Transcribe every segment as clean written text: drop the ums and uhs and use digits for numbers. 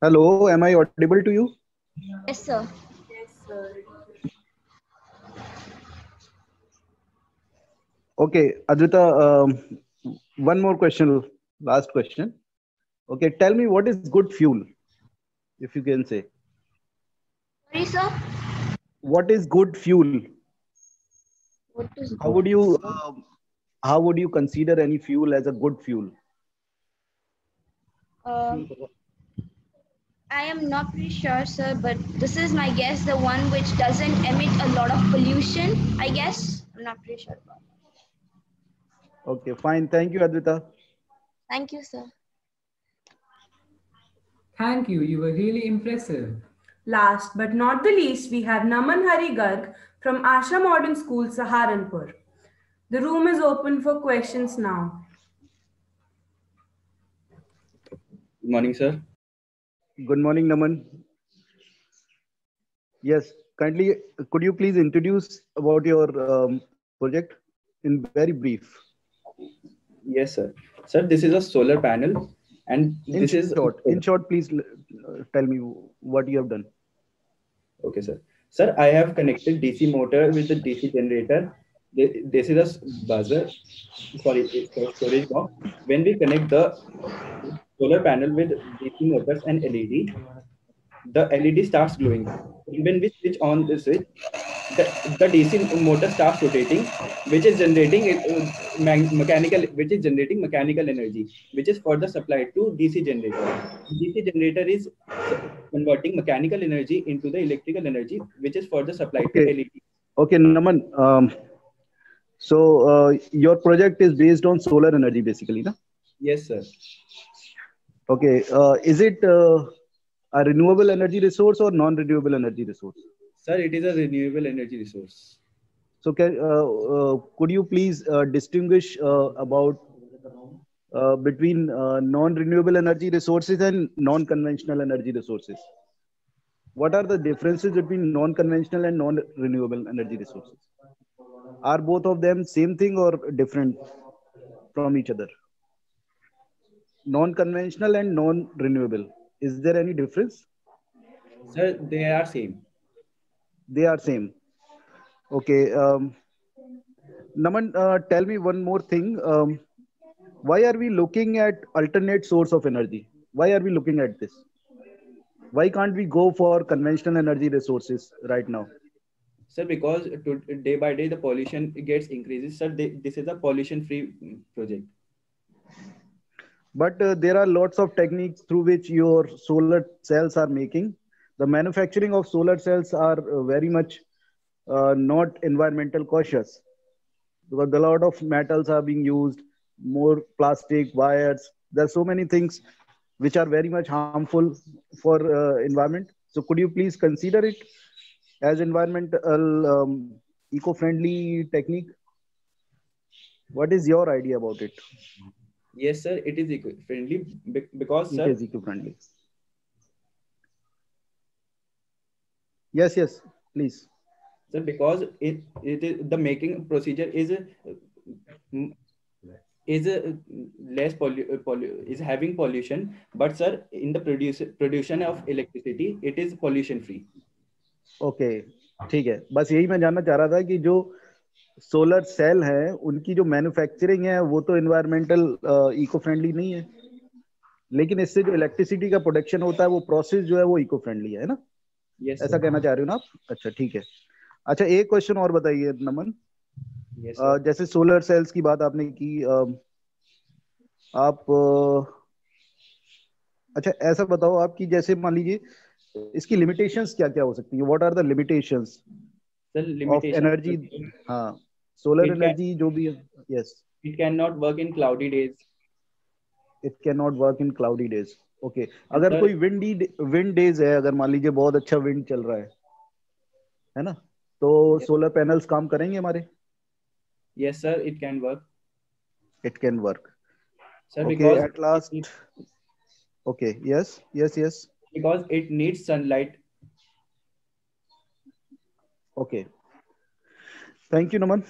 Hello, am I audible to you? Yes, sir. Yes, sir. Okay, Advita, one more question, last question. Okay, tell me what is good fuel, if you can say. Sorry, sir. What is good fuel? What is How good? would you how would you consider any fuel as a good fuel? Um, I am not pretty sure, sir, but this is my guess. The one which doesn't emit a lot of pollution. I guess. I'm not pretty sure about that. Okay, fine. Thank you, Advita. Thank you, sir. Thank you. You were really impressive. Last but not the least, we have Naman Hari Garg from Asha Modern School, Saharanpur. The room is open for questions now. Good morning, sir. Good morning, Naman. Yes, kindly could you please introduce about your project in very brief? Yes, sir. Sir, this is a solar panel, and this is In short, please tell me what you have done. okay, sir. Sir, I have connected DC motor with the DC generator. This is a buzzer. Sorry, it's a storage box. When we connect the solar panel with DC motors and LED, the LED starts glowing. When we switch on the switch, the DC motor starts rotating, which is generating which is generating mechanical energy, which is further supplied to DC generator. DC generator is converting mechanical energy into the electrical energy, which is further supplied to Okay, LED. okay, Naman. So your project is based on solar energy, basically, na? Yes, sir. Okay, is it a renewable energy resource or non-renewable energy resource? Sir, it is a renewable energy resource. So could you please distinguish about between non-renewable energy resources and non-conventional energy resources? What are the differences between non-conventional and non-renewable energy resources? Are both of them same thing or different from each other? Non-conventional and non-renewable. Is there any difference? Sir, they are same. They are same. Okay. Naman, tell me one more thing. Why are we looking at alternate source of energy? Why are we looking at this? Why can't we go for conventional energy resources right now? Sir, because day by day the pollution gets increases. Sir, this is a pollution-free project. But there are lots of techniques through which your solar cells are making. The manufacturing of solar cells are very much not environmental cautious because a lot of metals are being used, more plastic, wires. There are so many things which are very much harmful for environment. So could you please consider it as environmental eco-friendly technique? What is your idea about it? Yes, sir, it is eco-friendly because, It sir, is eco-friendly. Yes, yes, please. sir, because it is the making procedure mm, is less is having pollution, but sir, in the production of electricity, it is pollution free. Okay, ठीक है. बस यही मैं जानना चाह रहा था कि जो सोलर सेल है उनकी जो मैन्युफैक्चरिंग है वो तो एनवायरमेंटल इको फ्रेंडली नहीं है, लेकिन इससे जो इलेक्ट्रिसिटी का प्रोडक्शन होता है वो प्रोसेस जो है वो इको फ्रेंडली है ना? Yes, ऐसा sir. कहना चाह रहे हो ना आप? अच्छा, ठीक है. अच्छा, एक क्वेश्चन और बताइए नमन. Yes, sir. जैसे सोलर सेल्स की बात आपने की, आप अच्छा ऐसा बताओ आप कि जैसे मान लीजिए इसकी लिमिटेशंस क्या क्या हो सकती है? What are the limitations Sir, of limitation. Energy? हाँ, सोलर It can एनर्जी जो भी है. Yes, it cannot work in cloudy days. It can not work in cloudy days. Okay, And अगर sir, कोई विंड डेज है, अगर मान लीजिए बहुत अच्छा विंड चल रहा है ना, तो yes, सोलर पैनल्स काम करेंगे हमारे? yes, sir, it can work. It can work. Sir, okay, because at last. Okay, yes yes yes. because it needs sunlight. Okay, thank you Naman.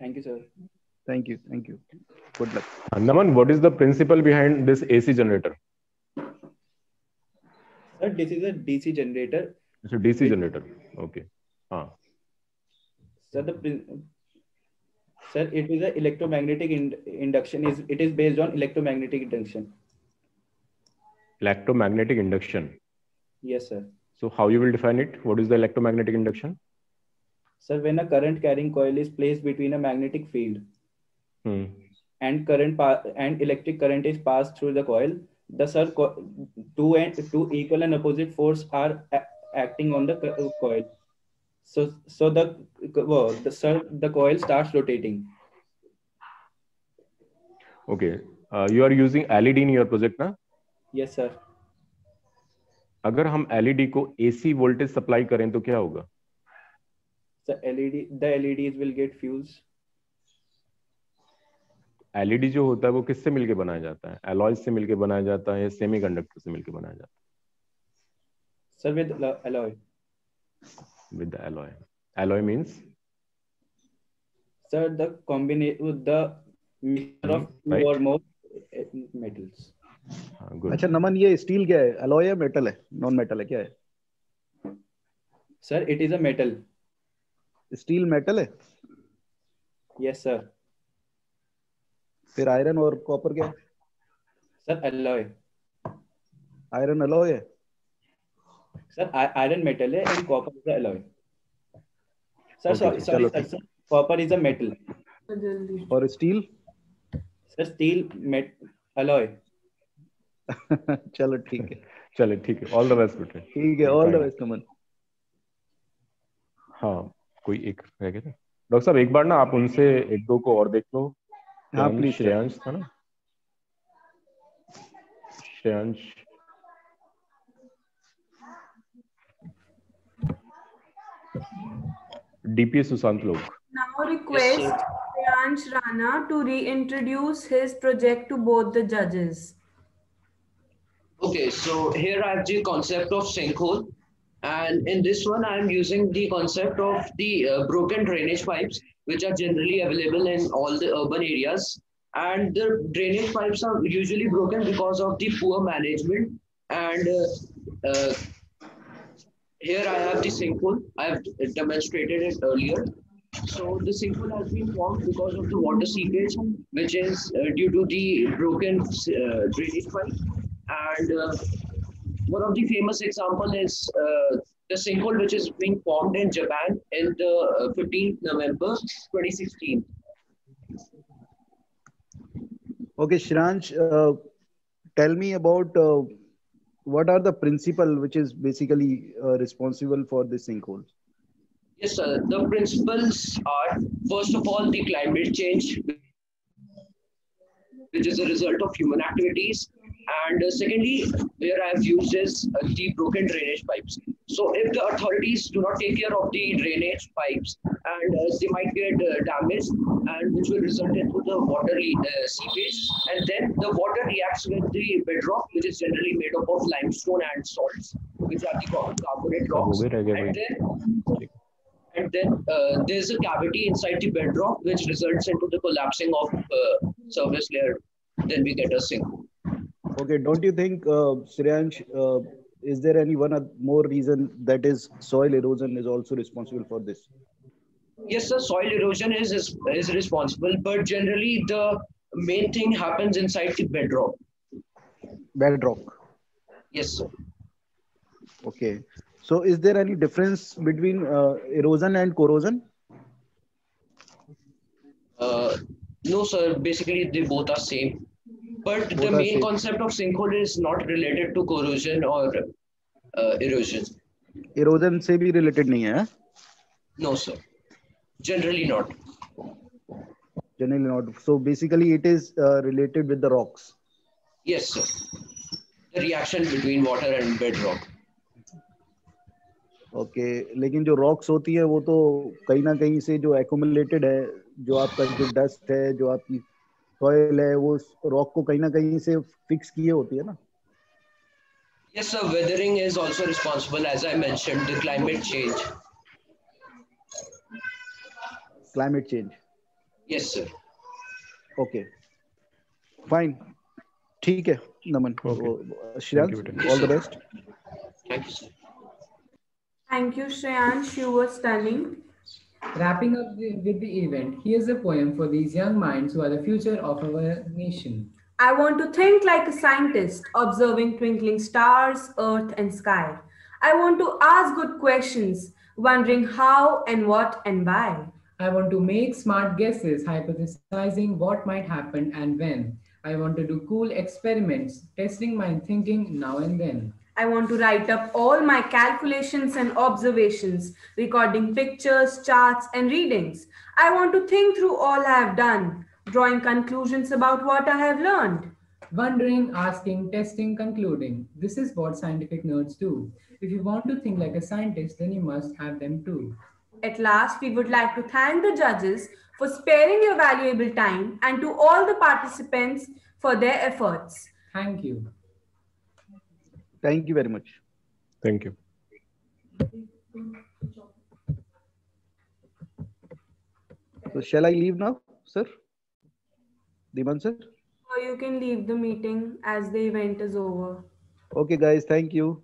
Thank you, sir. Thank you, thank you. Good luck. Naman, what is the principle behind this AC generator? Sir, this is a DC generator. It's a DC generator. Okay. Sir, sir, it is a electromagnetic induction. It is based on electromagnetic induction. Electromagnetic induction. Yes, sir. So how you will define it? What is the electromagnetic induction? Sir, when a current carrying coil is placed between a magnetic field and electric current is passed through the coil, two equal and opposite force are acting on the coil. So the coil starts rotating. Okay. You are using LED in your project, na? Yes, sir. अगर हम LED को AC voltage supply करें तो क्या होगा? The LEDs will get fused. LED जो होता है वो किससे मिलके बनाया जाता है? Alloys से मिलके बनाया जाता है या सेमीकंडक्टर से मिलके बनाया जाता है? Sir, with alloy. With the alloy. Alloy means? Sir, the mixture of two or more metals. अच्छा नमन, ये स्टील क्या है? अलॉय है, मेटल है, नॉन मेटल है, क्या है? Sir, it is a metal. Steel metal है? Yes, sir. फिर आयरन और कॉपर क्या है? Sir, alloy. आयरन अलॉय है? Sir, iron metal है and copper is alloy. Sir, sorry, sir. Copper is a metal. और स्टील? Sir, steel alloy. चलो ठीक है. चलो ठीक है. ऑल द बेस्ट बेटे. ठीक है, ऑल द बेस्ट नमन. हाँ, कोई एक रह गया था. डॉक्टर साहब एक बार ना आप उनसे एक दो को और देख लो. हाँ प्लीज. श्रेयांश था ना? श्रेयांश. DPA सुशांत लोग. Now request Shreyansh Rana to reintroduce his project to both the judges. Okay, so here I have the concept of sinkhole, and in this one I am using the concept of the broken drainage pipes, which are generally available in all the urban areas. And the drainage pipes are usually broken because of the poor management. And here I have the sinkhole. I have demonstrated it earlier. So the sinkhole has been formed because of the water seepage, which is due to the broken drainage pipe. And one of the famous example is the sinkhole which is being formed in Japan in the 15th November 2016. Okay, Shreyansh, tell me about what are the principle which is basically responsible for this sinkhole? Yes, sir. The principles are, first of all, the climate change, which is a result of human activities. And secondly, where I have used is the broken drainage pipes. So if the authorities do not take care of the drainage pipes, and they might get damaged, and which will result into the water seepage, and then the water reacts with the bedrock, which is generally made up of limestone and salts, which are the carbonate rocks. And then there's a cavity inside the bedrock, which results into the collapsing of surface layer. Then we get a sinkhole. Okay, don't you think, Shreyansh, is there any one more reason that is soil erosion is also responsible for this? Yes, sir, soil erosion is responsible, but generally the main thing happens inside the bedrock. Bedrock? Yes, sir. Okay. So is there any difference between erosion and corrosion? No, sir. Basically, they both are same. But the main concept of sinkhole is not related to corrosion or erosion. Erosion से भी related नहीं है? No, sir. Generally not. Generally not. So basically, it is related with the rocks. Yes, sir. The reaction between water and bedrock. Okay, लेकिन जो rocks होती है वो तो कहीं ना कहीं से जो accumulated है, जो आपका जो dust है, जो आपकी soil है, वो rock को कहीं ना कहीं से fix किए होती है ना? Yes, sir. Weathering is also responsible, as I mentioned, the climate change. Climate change. Yes, sir. Okay. Fine. ठीक है, नमन. Okay. Shreyansh, all the best. Thank you, sir. Thank you, Shreyansh. You were stunning. Wrapping up with the event, here's a poem for these young minds who are the future of our nation. I want to think like a scientist, observing twinkling stars, earth, and sky. I want to ask good questions, wondering how and what and why. I want to make smart guesses, hypothesizing what might happen and when. I want to do cool experiments, testing my thinking now and then. I want to write up all my calculations and observations, recording pictures, charts, and readings. I want to think through all I have done, drawing conclusions about what I have learned. Wondering, asking, testing, concluding. This is what scientific nerds do. If you want to think like a scientist, then you must have them too. At last, we would like to thank the judges for sparing your valuable time and to all the participants for their efforts. Thank you. Thank you very much. Thank you. So shall I leave now, sir? Dhiman sir? So you can leave the meeting as the event is over. Okay, guys. Thank you.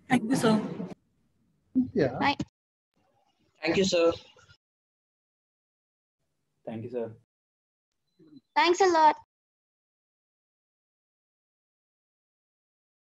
Thank you, sir. Yeah. Thank you, sir. Thank you, sir. Thanks a lot.